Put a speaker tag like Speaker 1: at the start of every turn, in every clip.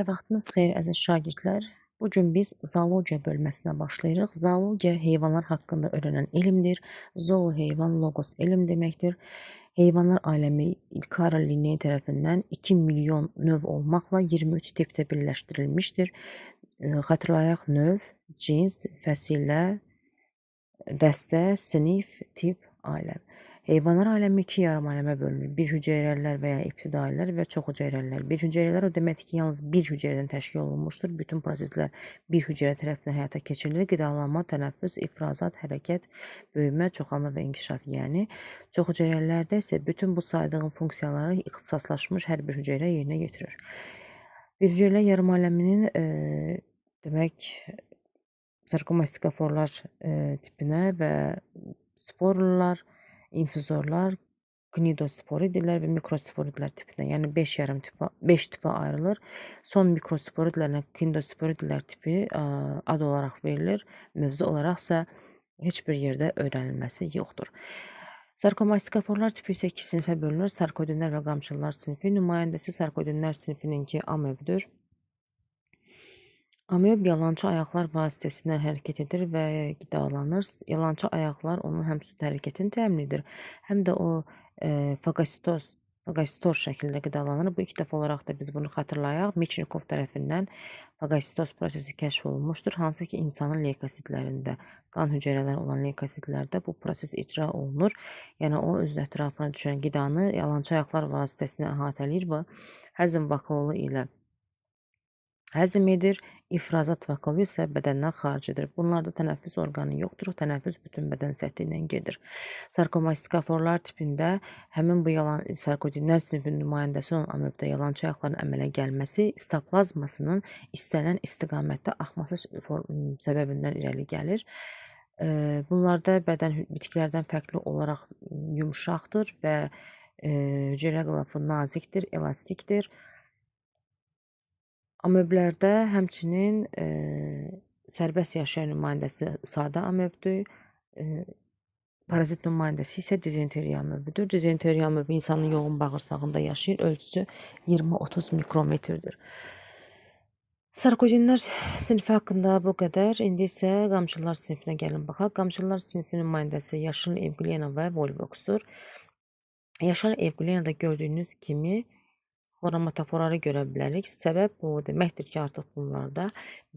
Speaker 1: Vaxtınız xeyir əziz şagirdlər. Bu gün biz zoologiya bölməsinə başlayırıq. Zoologiya heyvanlar haqqında öyrənən elmdir. Zoo heyvan, logos elm deməkdir. Heyvanlar aləmi İlkara Linney tərəfindən 2 milyon növ olmaqla 23 tipdə birləşdirilmişdir. Xatırlayaq: növ, cins, fəsilə, dəstə, sinif, tip, aləm. Heyvanlar aləmi 2 yarım aləmə bölünür. Bir hüceyrəlilər və ya ibtidailər və çox hüceyrəlilər. Bir hüceyrələr o deməkdir ki, yalnız bir hüceyrədən təşkil olunmuşdur. Bütün proseslər bir hüceyrə tərəfindən həyata keçirilir. Qidalanma, tənəffüs, ifrazat, hərəkət, böyümə, çoxalma və inkişaf. Yəni çox hüceyrələrdə isə bütün bu saydığım funksiyaları ixtisaslaşmış hər bir hüceyrə yerinə yetirir. Bir hüceyrələr yarım aləminin demək sarkomastiqaforlar tipinə və sporlar, infuzorlar, knidosporidlər və mikrosporidlər tipinə, yəni 5 tipə ayrılır. Son mikrosporidlərlə knidosporidlər tipi ad olaraq verilir. Mövzu olaraqsa heç bir yerdə öyrənilməsi yoxdur. Sarkomastiqaforlar tipi isə 2 sinifə bölünür. Sarkodinlər və qamçıllar sinfi. Nümayəndəsi sarkodinlər sinfininki amöbdür. Amöb yalançı ayaqlar vasitəsilə hərəkət edir və qidalanır. Yalançı ayaqlar onun həm süd hərəkətini təmin edir, həm də o fagositor şəklində qidalanır. Bu ilk dəfə olaraq da biz bunu xatırlayaq. Meçnikov tərəfindən fagositos prosesi kəşf olunmuşdur. Hansı ki, insanın leykositlərində, qan hüceyrələri olan leykositlərdə bu proses icra olunur. Yəni o öz ətrafına düşən qidanı yalançı ayaqlar vasitəsilə əhatələyir və həzm vakolu ilə həzm edir, ifrazat vakolu isə bədəndən xaric edir. Bunlarda tənəffüs orqanı yoxdur, tənəffüs bütün bədən səthi ilə gedir. Sarkomastiqaforlar tipində həmin bu sarkodinlər sinfinin nümayəndəsi olan amöbdə yalançı ayaqların əmələ gəlməsi istoplazmasının istənilən istiqamətdə axması səbəbindən irəli gəlir. Bunlarda bədən bitkilərdən fərqli olaraq yumşaqdır və hüceyrə qılafı nazikdir, elastikdir. Amöblərdə həmçinin sərbəst yaşayan nümayəndəsi sadə amöbdür. Parazit nümayəndəsi isə dizenteriya amöbüdür. Dizenteriya amöbü insanın yoğun bağırsağında yaşayır. Ölçüsü 20-30 mikrometrdir. Sarkodinlər sinfi haqqında bu qədər. İndi isə qamçıllar sinfinə gəlin baxaq. Qamçıllar sinfi nümayəndəsi Yaşıl Evglena və Volvoxdur. Yaşıl Evglenada gördüyünüz kimi xromatoforları görə bilərik. Səbəb bu deməkdir ki, artıq bunlarda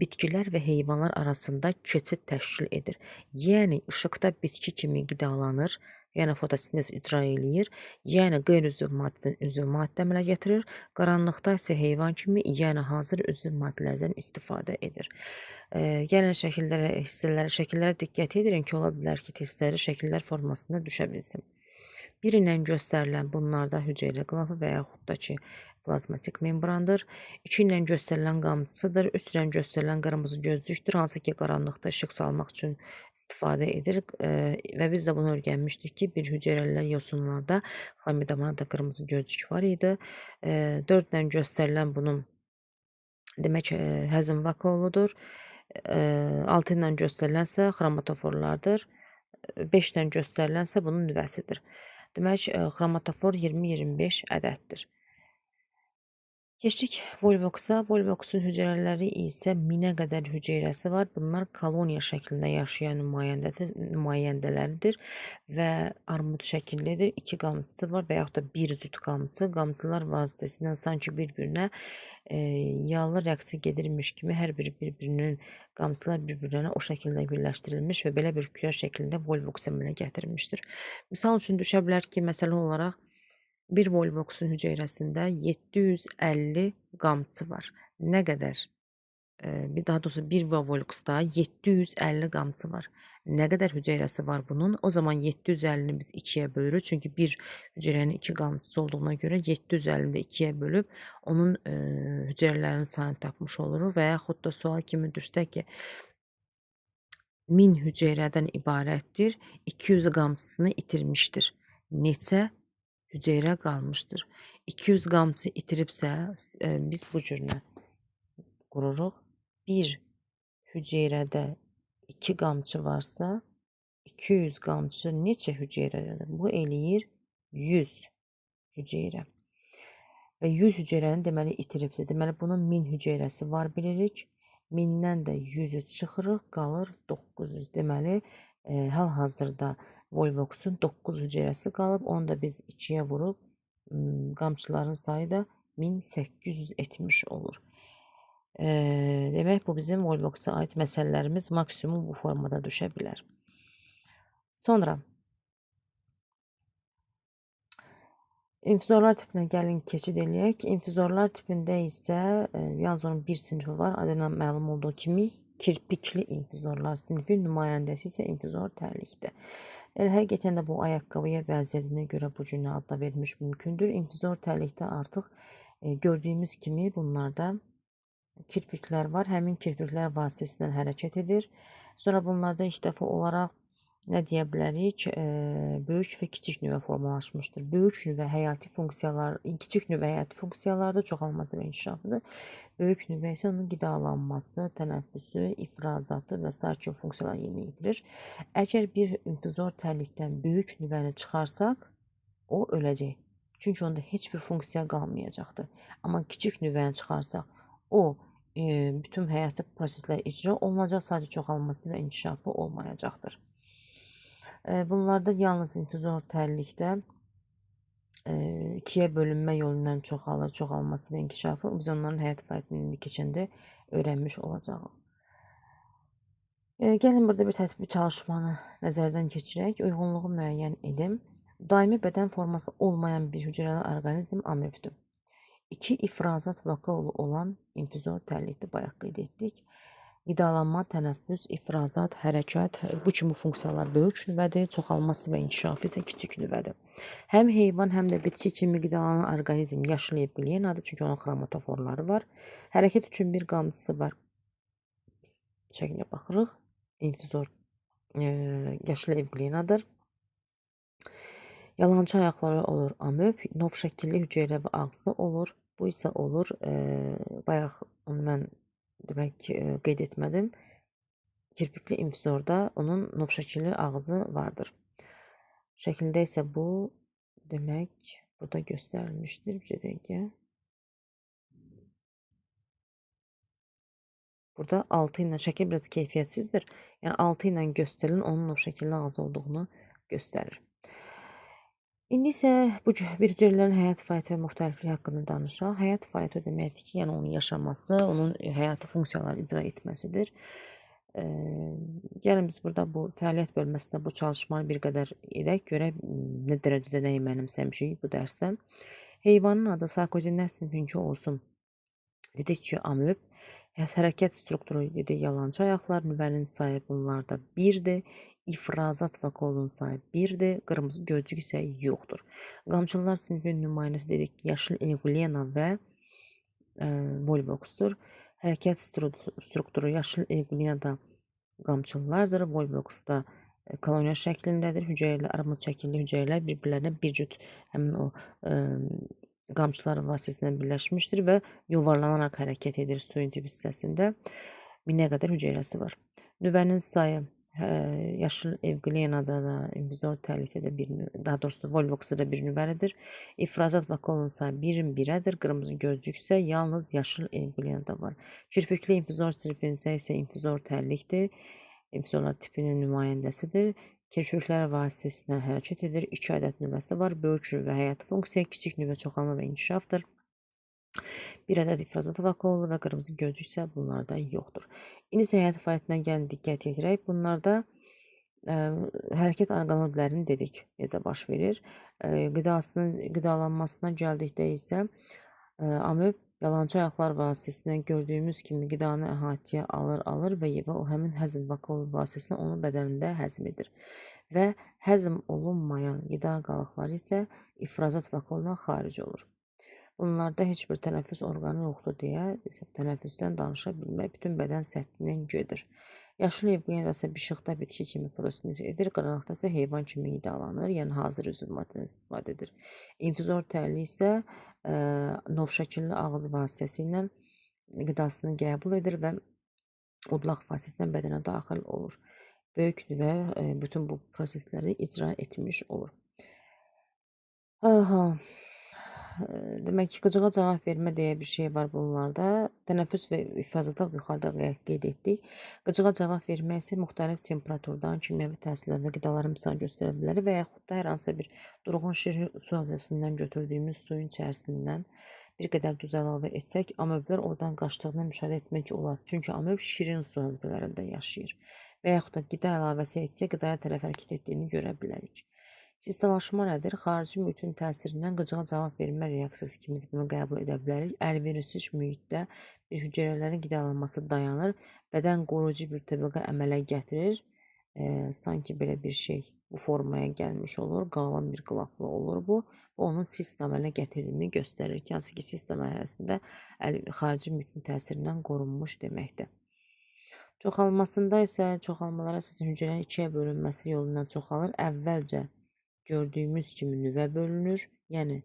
Speaker 1: bitkilər və heyvanlar arasında keçid təşkil edir. Yəni işıqda bitki kimi qidalanır, yəni fotosintez icra eləyir, yəni qeyri-üzv maddədən üzv maddə əmələ gətirir. Qaranlıqda isə heyvan kimi, yəni hazır üzv maddələrdən istifadə edir. Gəlin şəkillərə diqqət edin ki, ola bilər ki, testləri şəkillər formasında düşə bilsin. Bir ilə göstərilən bunlarda hüceyrə qılafı və yaxud da ki, plazmatik membrandır. 2 ilə göstərilən qamçısıdır. 3 ilə göstərilən qırmızı gözlükdür, hansı ki, qaranlıqda işıq salmaq üçün istifadə edir. Və biz də bunu öyrənmişdik ki, bir hüceyrəlilər yosunlarda xlamidamada qırmızı gözlük var idi. 4 ilə göstərilən bunun demək həzm vakoludur. 6 ilə göstərilənsə xromatoforlardır. 5 ilə göstərilənsə bunun nüvəsidir. Demək, xromatofor 20-25 ədəddir. Keçdik Volvoxa. Volvoxun hüceyrələri isə 1000-ə qədər hüceyrəsi var. Bunlar koloniya şəklində yaşayan nümayəndələridir və armud şəkillidir. 2 qamçısı var və yaxud da bir cüt qamçı. Qamçılar vasitəsilə sanki bir-birinə yallı rəqsi gedirmiş kimi hər biri bir-birinin qamçılar bir-birinə o şəkildə birləşdirilmiş və belə bir küre şəklində Volvox əmələ gətirmişdir. Misal üçün düşə bilər ki, məsələ olaraq bir Volvoxun hüceyrəsində 750 qamçı var. Nə qədər? Daha doğrusu bir Volvoxda 750 qamçı var. Nə qədər hüceyrəsi var bunun? O zaman 750-ni biz 2-yə bölürük. Çünki bir hüceyrənin 2 qamçısı olduğuna görə 750-ni də 2-yə bölüb onun hüceyrələrinin sayını tapmış oluruq və yaxud da sual kimi düşsə ki, 1000 hüceyrədən ibarətdir, 200 qamçısını itirmişdir. Neçə hüceyrə qalmışdır? 200 qamçı itiribsə, biz bu cürlə qururuq. Bir hüceyrədə 2 qamçı varsa, 200 qamçı neçə hüceyrədir? Bu eləyir 100 hüceyrə. və 100 hüceyrəni deməli itiribdir. Deməli bunun 1000 hüceyrəsi var bilirik. 1000-dən də 100-ü çıxırıq, qalır 900. Deməli hal-hazırda Volvoxun 9 hüceyrəsi qalıb. Onu da biz 2-yə vurub qamçıların sayı da 1870 olur. Demək bu bizim Volvoxa aid məsələlərimiz maksimum bu formada düşə bilər. Sonra infizorlar tipinə gəlin keçid eləyək. Infizorlar tipində isə yalnız onun bir sinfi var. Adından məlum olduğu kimi kirpikli infizorlar sinfi, nümayəndəsi isə infizor tərlikdir. Həqiqətən də bu ayaqqabıya vəziyyətinə görə bu cür adla vermiş mümkündür. İnfizor tərlikdə artıq gördüyümüz kimi bunlarda kirpiklər var. Həmin kirpiklər vasitəsilə hərəkət edir. Sonra bunlarda ilk dəfə olaraq nə deyə bilərik? Böyük və kiçik nüvə formalaşmışdır. Böyük nüvə həyati funksiyalar, kiçik nüvə həyati funksiyalarda çoxalması və inkişafıdır. Böyük nüvə isə onun qidalanması, tənəffüsü, ifrazatı və sair kimi funksiyalar yerinə yetirir. Əgər bir infizor tərlikdən böyük nüvəni çıxarsaq, o öləcək. Çünki onda heç bir funksiya qalmayacaqdır. Amma kiçik nüvəni çıxarsaq, o bütün həyati proseslər icra olunacaq, sadəcə çoxalması və inkişafı olmayacaqdır. Bunlarda yalnız infizor tərlikdə ikiyə bölünmə yolundan çoxalması və inkişafı biz onların həyat fəaliyyətini keçəndə öyrənmiş olacağıq. Gəlin burada bir tətbiq çalışmanı nəzərdən keçirək. Uyğunluğu müəyyən edim. Daimi bədən forması olmayan bir hüceyrəli orqanizm amöbdür. 2 ifrazat vakaulu olan infizor tərlikdir, bayaq qeyd etdik. Qidalanma, tənəffüs, ifrazat, hərəkət, bu kimi funksiyalar böyük nüvədir, çoxalması və inkişafı isə kiçik nüvədir. Həm heyvan, həm də bitki kimi qidalanan orqanizm yaşıl evqiliyenadır, çünki onun xromatoforları var. Hərəkət üçün bir qamçısı var. Şəklə baxırıq. İnfizor yaşıl evqiliyenadır. Yalançı ayaqları olur amöb, nov şəkilli hüceyrəvi ağzı olur. Bu isə olur, bayaq onu mən demək qeyd etmədim. Kirpikli infizorda onun nov şəkilli ağzı vardır. Şəkildə isə bu demək burada göstərilmişdir. Bir dəqiqə. Burada 6 ilə şəkil biraz keyfiyyətsizdir. Yəni 6 ilə göstərilən onun nov şəkilli ağzı olduğunu göstərir. İndi isə bu bir hüceyrələrin həyat fəaliyyəti və müxtəlifliyi haqqında danışaq. Həyat fəaliyyəti deməkdir ki, yəni onun yaşaması, onun həyati funksiyaları icra etməsidir. Gəlin biz burada bu fəaliyyət bölməsində bu çalışmanı bir qədər edək, görək nə dərəcədə nəyi mənimsəmişik bu dərsdə. Heyvanın adı sarkoidlər sinfinki olsun. Dedik ki, amöb. Hərəkət strukturu dedik, yalançı ayaqlar, nüvənin sayı bunlarda 1-dir. İfrazat və kolun sayı 1-dir. Qırmızı gözcük isə yoxdur. Qamçılar sinfinin nümayəndəsi dedik ki, yaşıl evqiliyena və Volvoxdur. Hərəkət strukturu yaşıl evqiliyenada qamçılardır. Volvoxda koloniya şəklindədir. Hüceyrələr, armud şəkilli hüceyrələr bir-birlərinə bir cüt həmin o qamçılar vasitəsilə birləşmişdir və yuvarlanaraq hərəkət edir suyun tip hissəsində. 1000-ə qədər hüceyrəsi var. Nüvənin sayı yaşıl evqiliyenada da, infizor tərlikdə də daha doğrusu Volvoxda da bir nüvəlidir. İfrazat və kolon sayı 1-in 1-ədir. Qırmızı gözcük isə yalnız yaşıl evqiliyenada var. Kirpikli infizor sinfi isə infizor tərlikdir. İnfizorlar tipinin nümayəndəsidir. Kirpiklər vasitəsilə hərəkət edir. 2 ədəd nüvəsi var. Böyük nüvə həyati funksiya, kiçik nüvə çoxalma və inkişafdır. 1 ədəd ifrazat vakolu və qırmızı gözcük isə bunlarda yoxdur. İndi isə həyat fəaliyyətinə gəlin diqqət yetirək. Bunlarda hərəkət orqanoidlərini dedik necə baş verir. Qidalanmasına gəldikdə isə amöb yalançı ayaqlar vasitəsilə gördüyümüz kimi qidanı əhatəyə alır və o həmin həzm vakolu vasitəsilə onu bədənində həzm edir. Və həzm olunmayan qida qalıqları isə ifrazat vakolundan xaric olur. Bunlarda heç bir tənəffüs orqanı yoxdur deyə tənəffüsdən danışa bilmək bütün bədən səthindən gedir. Yaşıl evqiliyenada isə bişıqda bitki kimi fotosintez edir, qaranlıqda isə heyvan kimi qidalanır, yəni hazır üzüm maddədən istifadə edir. İnfizor tərliyi isə nov şəkilli ağız vasitəsilə qidasını qəbul edir və udlaq vasitəsilə bədənə daxil olur. Böyük nüvə bütün bu prosesləri icra etmiş olur. Demək ki, qıcığa cavab vermə deyə bir şey var bunlarda. Tənəffüs və ifrazada yuxarıda qeyd etdik. Qıcığa cavab vermək isə müxtəlif temperaturdan, kimyəvi təsirlərdən qidalara misal göstərə bilər və yaxud da hər hansısa bir durğun şirin su havzasından götürdüyümüz suyun içərisindən bir qədər duz əlavə etsək, amöblər oradan qaçdığını müşahidə etmək olar. Çünki amöb şirin su havzalarında yaşayır. Və yaxud da qida əlavəsi etsək, qidaya tərəf hərəkət etdiyini görə bilərik. Sistemlaşma nədir? Xarici mühitin təsirindən qıcığa cavab vermə reaksiyası kimi biz bunu qəbul edə bilərik. Əlverişsiz mühitdə bir hüceyrələrin qidalanması dayanır, bədən qoruyucu bir təbəqə əmələ gətirir. Sanki belə bir şey bu formaya gəlmiş olur, qalın bir qılaflı olur bu. Bu onun sistem əmələ gətirdiyini göstərir ki, hansı ki sistem ərazisində xarici mühitin təsirindən qorunmuş deməkdir. Çoxalmasında isə çoxalmalara əsasən hüceyrələrin ikiyə bölünməsi yolundan çoxalır. Əvvəlcə gördüyümüz kimi nüvə bölünür, yəni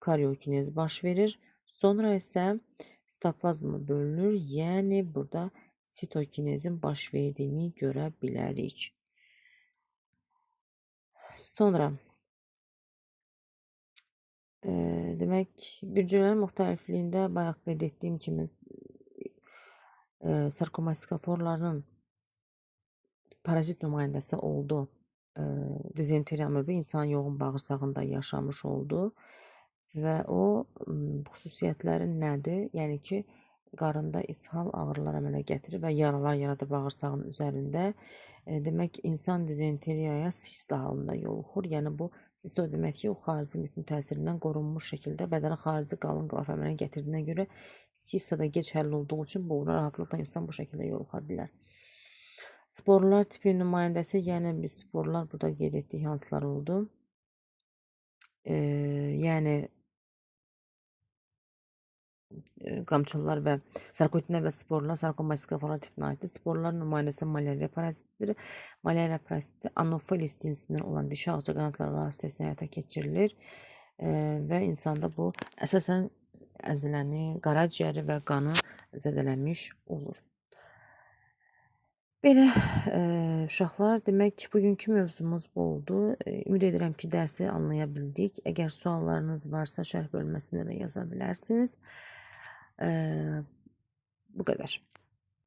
Speaker 1: karyokinez baş verir. Sonra isə sitoplazma bölünür, yəni burada sitokinezin baş verdiyini görə bilərik. Sonra demək, hüceyrələrin müxtəlifliyində bayaq qeyd etdiyim kimi sarkomaskoforların parazit nümayəndəsi oldu. Dizenteriya amöbü insan yoğun bağırsağında yaşamış oldu və o xüsusiyyətləri nədir? Yəni ki, qarında ishal, ağrılar əmələ gətirir və yaralar yaradır bağırsağın üzərində. Demək, insan dizenteriyaya sist halında yoluxur. Yəni bu sist o demək ki, o xarici mühitin təsirindən qorunmuş şəkildə bədənə xarici qalın qılaf əmələ gətirdiyinə görə sist da gec həll olduğu üçün bu rahatlıqla insan bu şəkildə yoluxa bilər. Sporlar tipi nümayəndəsi, yəni biz sporlar burada qeyd etdik hansılar oldu? Yəni qamçılar və sarkoidinə və sporlar sarkomaskoforlar tipinə aiddir. Sporlar nümayəndəsi malyariya parazitidir. Malyariya paraziti Anopheles cinsindən olan dişi ağcaqanadlar vasitəsilə həyata keçirilir və insanda bu əsasən əzələni, qaraciyəri və qanı zədələmiş olur. Belə uşaqlar, demək bugünkü mövzumuz bu oldu. Ümid edirəm ki, dərsi anlaya bildik. Əgər suallarınız varsa şərh bölməsində də yaza bilərsiniz. Bu qədər.